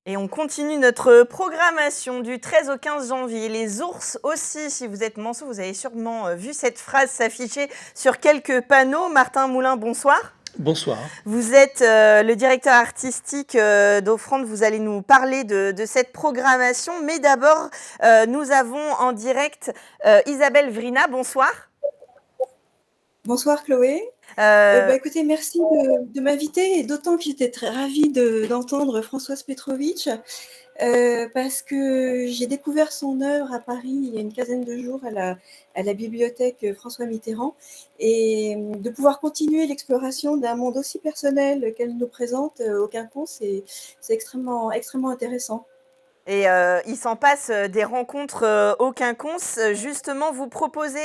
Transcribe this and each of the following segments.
Et on continue notre programmation du 13 au 15 janvier. Les ours aussi, si vous êtes manceau, vous avez sûrement vu cette phrase s'afficher sur quelques panneaux. Martin Moulin, bonsoir. Bonsoir. Vous êtes le directeur artistique d'Offrande. Vous allez nous parler de cette programmation. Mais d'abord, nous avons en direct Isabelle Vrina. Bonsoir. Bonsoir Chloé. Euh, Écoutez, merci de m'inviter, et d'autant que j'étais très ravie d'entendre Françoise Petrovitch, parce que j'ai découvert son œuvre à Paris il y a une quinzaine de jours à la bibliothèque François Mitterrand, et de pouvoir continuer l'exploration d'un monde aussi personnel qu'elle nous présente au Quinconce, c'est extrêmement, extrêmement intéressant. Et il s'en passe des rencontres au Quinconce. Justement, vous proposez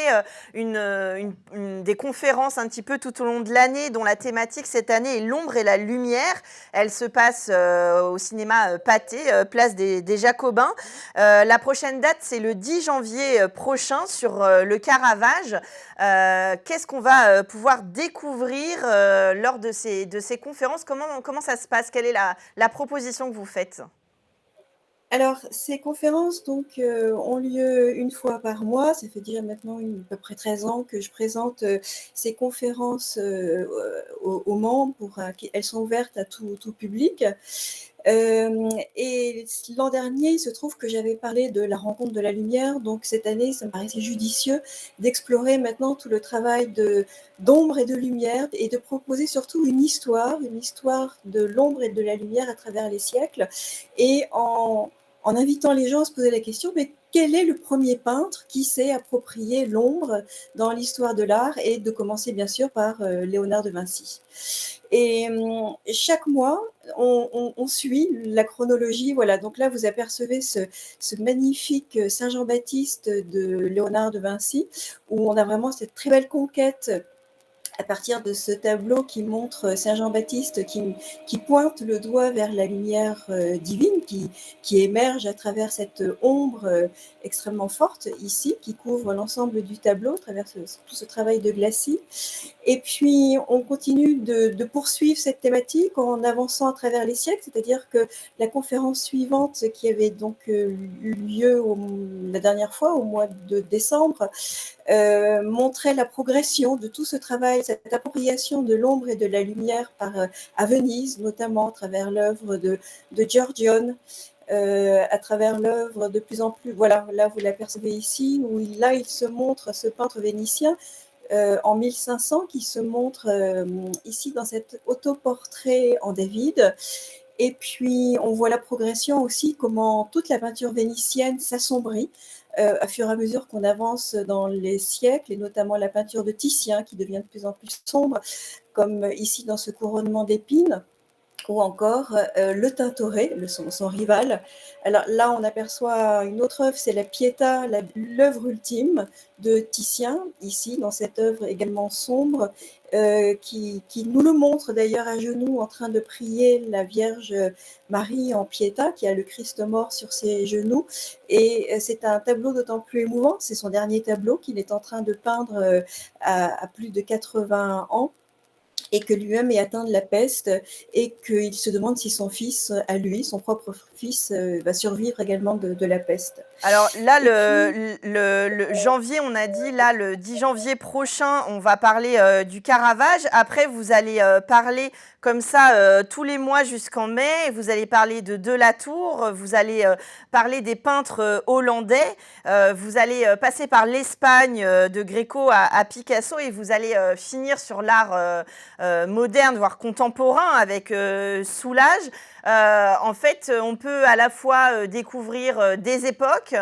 des conférences un petit peu tout au long de l'année, dont la thématique cette année est l'ombre et la lumière. Elle se passe au cinéma Pathé, place des Jacobins. La prochaine date, c'est le 10 janvier prochain sur le Caravage. Qu'est-ce qu'on va pouvoir découvrir lors de ces conférences? Comment ça se passe? Quelle est la proposition que vous faites? Alors, ces conférences ont lieu une fois par mois. Ça fait déjà maintenant à peu près 13 ans que je présente ces conférences aux membres. Elles sont ouvertes à tout public. Et l'an dernier, il se trouve que j'avais parlé de la rencontre de la lumière. Donc cette année, ça me paraissait judicieux d'explorer maintenant tout le travail d'ombre et de lumière, et de proposer surtout une histoire de l'ombre et de la lumière à travers les siècles, et en invitant les gens à se poser la question, mais quel est le premier peintre qui s'est approprié l'ombre dans l'histoire de l'art, et de commencer bien sûr par Léonard de Vinci. Et chaque mois, on suit la chronologie. Voilà, donc là, vous apercevez ce magnifique Saint-Jean-Baptiste de Léonard de Vinci, où on a vraiment cette très belle conquête à partir de ce tableau qui montre Saint Jean-Baptiste qui pointe le doigt vers la lumière divine qui émerge à travers cette ombre extrêmement forte ici, qui couvre l'ensemble du tableau à travers tout ce travail de glacis. Et puis, on continue de poursuivre cette thématique en avançant à travers les siècles, c'est-à-dire que la conférence suivante, qui avait donc eu lieu la dernière fois, au mois de décembre, montrait la progression de tout ce travail, cette appropriation de l'ombre et de la lumière à Venise, notamment à travers l'œuvre de Giorgione, à travers l'œuvre de plus en plus, voilà, là vous l'apercevez ici, où il se montre, ce peintre vénitien, en 1500, qui se montre ici dans cet autoportrait en David. Et puis, on voit la progression aussi, comment toute la peinture vénitienne s'assombrit à fur et à mesure qu'on avance dans les siècles, et notamment la peinture de Titien qui devient de plus en plus sombre, comme ici dans ce couronnement d'épines, ou encore le Tintoret, son rival. Alors là, on aperçoit une autre œuvre, c'est la Pietà, l'œuvre ultime de Titien, ici, dans cette œuvre également sombre, qui nous le montre d'ailleurs à genoux, en train de prier la Vierge Marie en Pietà, qui a le Christ mort sur ses genoux. Et c'est un tableau d'autant plus émouvant, c'est son dernier tableau qu'il est en train de peindre à plus de 80 ans, et que lui-même est atteint de la peste, et qu'il se demande si son fils, à lui, son propre fils, va survivre également de la peste. Alors là, Et puis, le janvier, on a dit, là, le 10 janvier prochain, on va parler du Caravage. Après, vous allez parler comme ça tous les mois jusqu'en mai. Vous allez parler de Delatour, vous allez parler des peintres hollandais, vous allez passer par l'Espagne, de Gréco à Picasso, et vous allez finir sur l'art moderne, voire contemporain, avec Soulage. En fait, on peut à la fois découvrir des époques.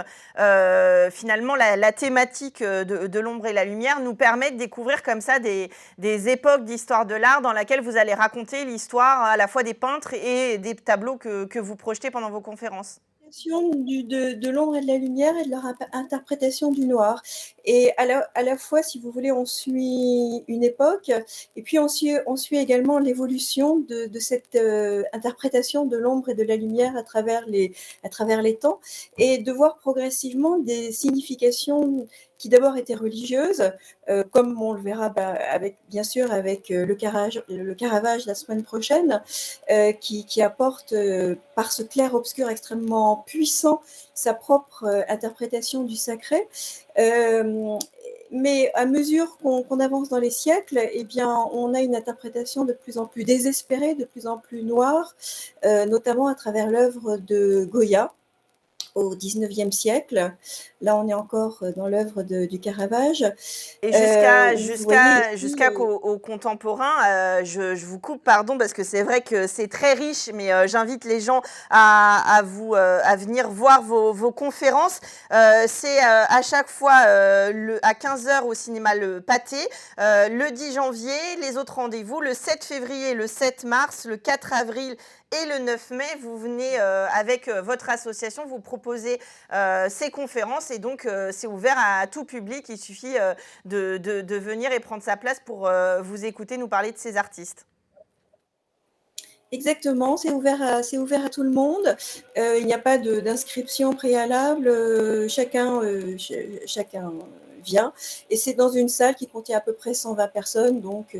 Finalement, la thématique de l'ombre et la lumière nous permet de découvrir comme ça des époques d'histoire de l'art dans laquelle vous allez raconter l'histoire à la fois des peintres et des tableaux que vous projetez pendant vos conférences. de l'ombre et de la lumière, et de leur interprétation du noir. Et à la fois, si vous voulez, on suit une époque, et puis on suit également l'évolution de cette interprétation de l'ombre et de la lumière à travers les temps, et de voir progressivement des significations qui d'abord était religieuse, comme on le verra bien sûr avec le Caravage la semaine prochaine, qui apporte par ce clair-obscur extrêmement puissant sa propre interprétation du sacré. Mais à mesure qu'on avance dans les siècles, eh bien, on a une interprétation de plus en plus désespérée, de plus en plus noire, notamment à travers l'œuvre de Goya au XIXe siècle. Là, on est encore dans l'œuvre du Caravage. Et jusqu'à qu'au contemporain, je vous coupe, pardon, parce que c'est vrai que c'est très riche, mais j'invite les gens à venir voir vos conférences. C'est à chaque fois à 15h au cinéma Le Pâté, le 10 janvier, les autres rendez-vous, le 7 février, le 7 mars, le 4 avril et le 9 mai, vous venez avec votre association, vous proposez ces conférences et donc c'est ouvert à tout public. Il suffit de venir et prendre sa place pour vous écouter nous parler de ces artistes. Exactement, c'est ouvert à tout le monde. Il n'y a pas d'inscription préalable. Chacun vient. Et c'est dans une salle qui contient à peu près 120 personnes. Donc,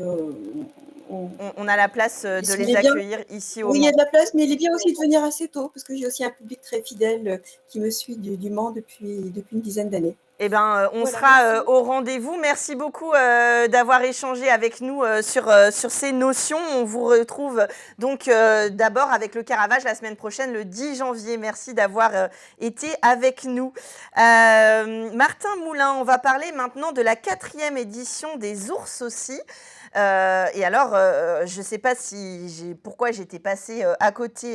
on a la place de les accueillir ici au Mans. Oui, il y a de la place, mais il est bien aussi de venir assez tôt, parce que j'ai aussi un public très fidèle qui me suit du Mans depuis une dizaine d'années. Eh ben, on sera au rendez-vous. Merci beaucoup d'avoir échangé avec nous sur ces notions. On vous retrouve donc d'abord avec le Caravage la semaine prochaine, le 10 janvier. Merci d'avoir été avec nous. Martin Moulin, on va parler maintenant de la 4e édition des Ours aussi. Et alors, je ne sais pas pourquoi j'étais passée à côté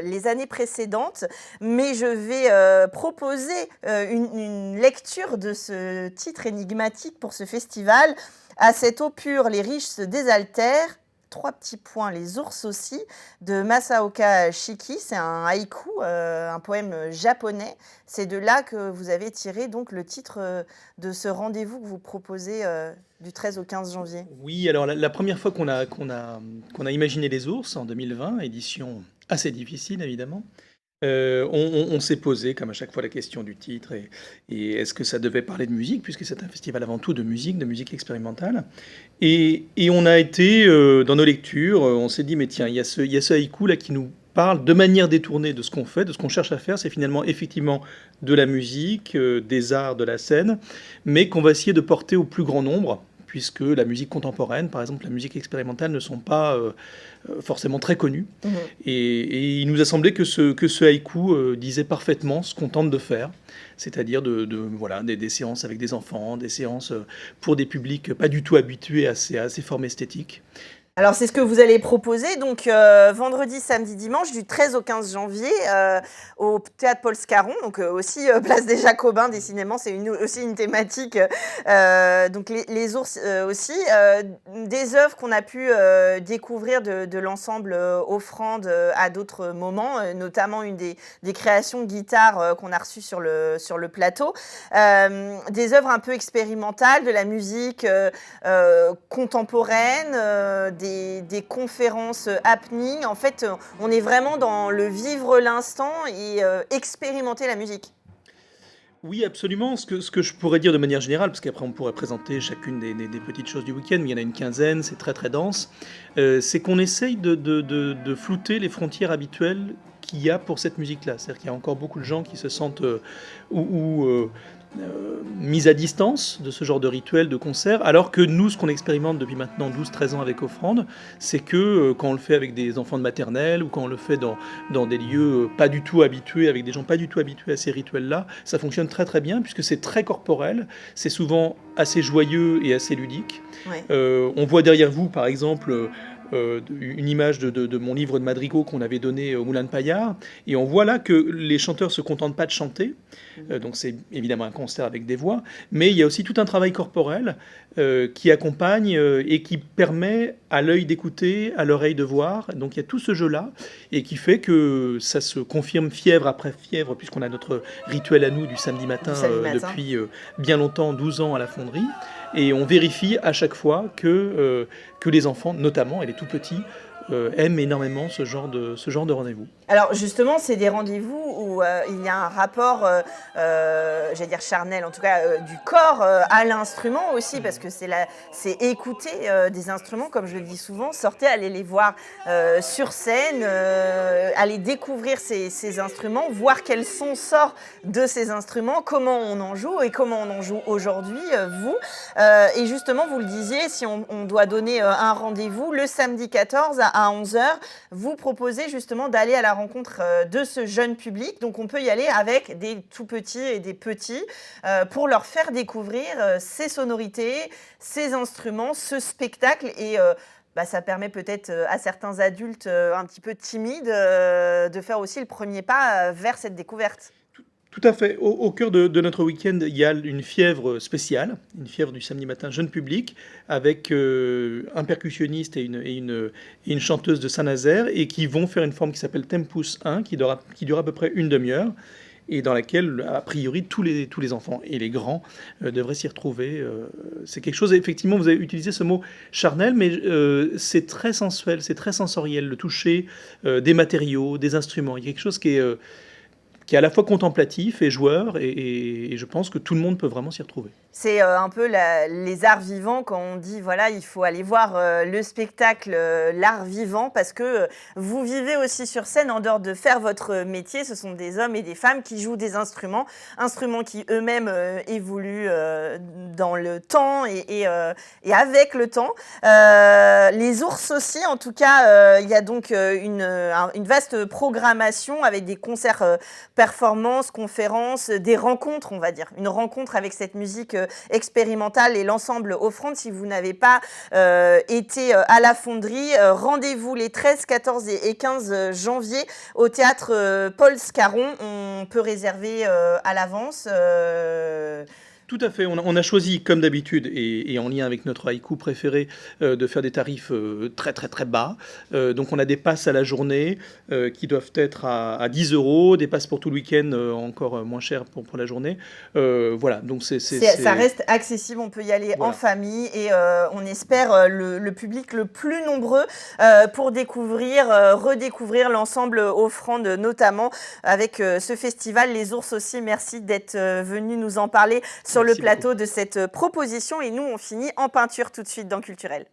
les années précédentes, mais je vais proposer une lecture de ce titre énigmatique pour ce festival. À cette eau pure, les riches se désaltèrent. 3 petits points, les ours aussi, de Masaoka Shiki. C'est un haïku, un poème japonais. C'est de là que vous avez tiré donc le titre de ce rendez-vous que vous proposez du 13 au 15 janvier. Oui, alors la première fois qu'on a imaginé les ours, en 2020, édition assez difficile évidemment, on s'est posé, comme à chaque fois, la question du titre et est-ce que ça devait parler de musique, puisque c'est un festival avant tout de musique expérimentale. Et on a été, dans nos lectures, on s'est dit, mais tiens, il y a ce haïku là qui nous parle de manière détournée de ce qu'on fait, de ce qu'on cherche à faire. C'est finalement effectivement de la musique, des arts, de la scène, mais qu'on va essayer de porter au plus grand nombre, puisque la musique contemporaine, par exemple la musique expérimentale, ne sont pas forcément très connues. Mmh. Et il nous a semblé que ce haïku disait parfaitement ce qu'on tente de faire, c'est-à-dire des séances avec des enfants, des séances pour des publics pas du tout habitués à ces formes esthétiques. Alors, c'est ce que vous allez proposer, donc vendredi, samedi, dimanche, du 13 au 15 janvier, au Théâtre Paul Scarron, donc aussi place des Jacobins, décidément, c'est aussi une thématique, donc les ours aussi. Des œuvres qu'on a pu découvrir de l'ensemble Offrande à d'autres moments, notamment une des créations de guitare qu'on a reçues sur le plateau. Des œuvres un peu expérimentales, de la musique contemporaine, des conférences happening. En fait, on est vraiment dans le vivre l'instant et expérimenter la musique. Oui, absolument. Ce que je pourrais dire de manière générale, parce qu'après on pourrait présenter chacune des petites choses du week-end, mais il y en a une quinzaine, c'est très très dense, c'est qu'on essaye de flouter les frontières habituelles qu'il y a pour cette musique-là. C'est-à-dire qu'il y a encore beaucoup de gens qui se sentent mise à distance de ce genre de rituel, de concert, alors que nous, ce qu'on expérimente depuis maintenant 12-13 ans avec Offrande, c'est que quand on le fait avec des enfants de maternelle ou quand on le fait dans des lieux pas du tout habitués, avec des gens pas du tout habitués à ces rituels-là, ça fonctionne très très bien puisque c'est très corporel, c'est souvent assez joyeux et assez ludique. Ouais. On voit derrière vous, par exemple, une image de mon livre de madrigaux qu'on avait donné au Moulin de Paillard, et on voit là que les chanteurs se contentent pas de chanter, donc c'est évidemment un concert avec des voix, mais il y a aussi tout un travail corporel qui accompagne et qui permet à l'œil d'écouter, à l'oreille de voir, donc il y a tout ce jeu-là, et qui fait que ça se confirme fièvre après fièvre, puisqu'on a notre rituel à nous du samedi matin, depuis bien longtemps, 12 ans à la Fonderie, et on vérifie à chaque fois que les enfants, notamment, et les tout petits, aiment énormément ce genre de rendez-vous. Alors justement, c'est des rendez-vous où il y a un rapport, j'allais dire charnel, en tout cas du corps à l'instrument aussi, parce que c'est écouter des instruments, comme je le dis souvent, sortez, allez les voir sur scène, allez découvrir ces instruments, voir quel son sort de ces instruments, comment on en joue et comment on en joue aujourd'hui, vous. Et justement, vous le disiez, si on doit donner un rendez-vous le samedi 14 à 11 h, vous proposez justement d'aller à la rencontre de ce jeune public. Donc on peut y aller avec des tout petits et des petits pour leur faire découvrir ces sonorités, ces instruments, ce spectacle et ça permet peut-être à certains adultes un petit peu timides de faire aussi le premier pas vers cette découverte. Tout à fait. Au cœur de notre week-end, il y a une fièvre spéciale, une fièvre du samedi matin jeune public, avec un percussionniste et une chanteuse de Saint-Nazaire, et qui vont faire une forme qui s'appelle Tempus 1, qui dure à peu près une demi-heure, et dans laquelle, a priori, tous les enfants et les grands devraient s'y retrouver. C'est quelque chose, effectivement, vous avez utilisé ce mot charnel, mais c'est très sensuel, c'est très sensoriel, le toucher des matériaux, des instruments. Il y a quelque chose qui est à la fois contemplatif et joueur, et je pense que tout le monde peut vraiment s'y retrouver. C'est un peu les arts vivants, quand on dit voilà, il faut aller voir le spectacle, l'art vivant, parce que vous vivez aussi sur scène en dehors de faire votre métier. Ce sont des hommes et des femmes qui jouent des instruments qui eux-mêmes évoluent dans le temps et avec le temps. Les ours aussi, en tout cas, il y a donc une vaste programmation avec des concerts, performances, conférences, des rencontres, on va dire. Une rencontre avec cette musique expérimentale et l'ensemble Offrande. Si vous n'avez pas été à la Fonderie, rendez-vous les 13, 14 et 15 janvier au théâtre Paul Scarron. On peut réserver à l'avance. Tout à fait. On a choisi, comme d'habitude, et en lien avec notre haïku préféré, de faire des tarifs très très très bas. Donc on a des passes à la journée qui doivent être à 10 €, des passes pour tout le week-end encore moins cher pour la journée. Voilà, donc ça reste accessible, on peut y aller en famille et on espère le public le plus nombreux pour redécouvrir l'ensemble Offrande, notamment avec ce festival. Les ours aussi, merci d'être venus nous en parler sur le plateau de cette proposition. Et nous, on finit en peinture tout de suite dans Culturel.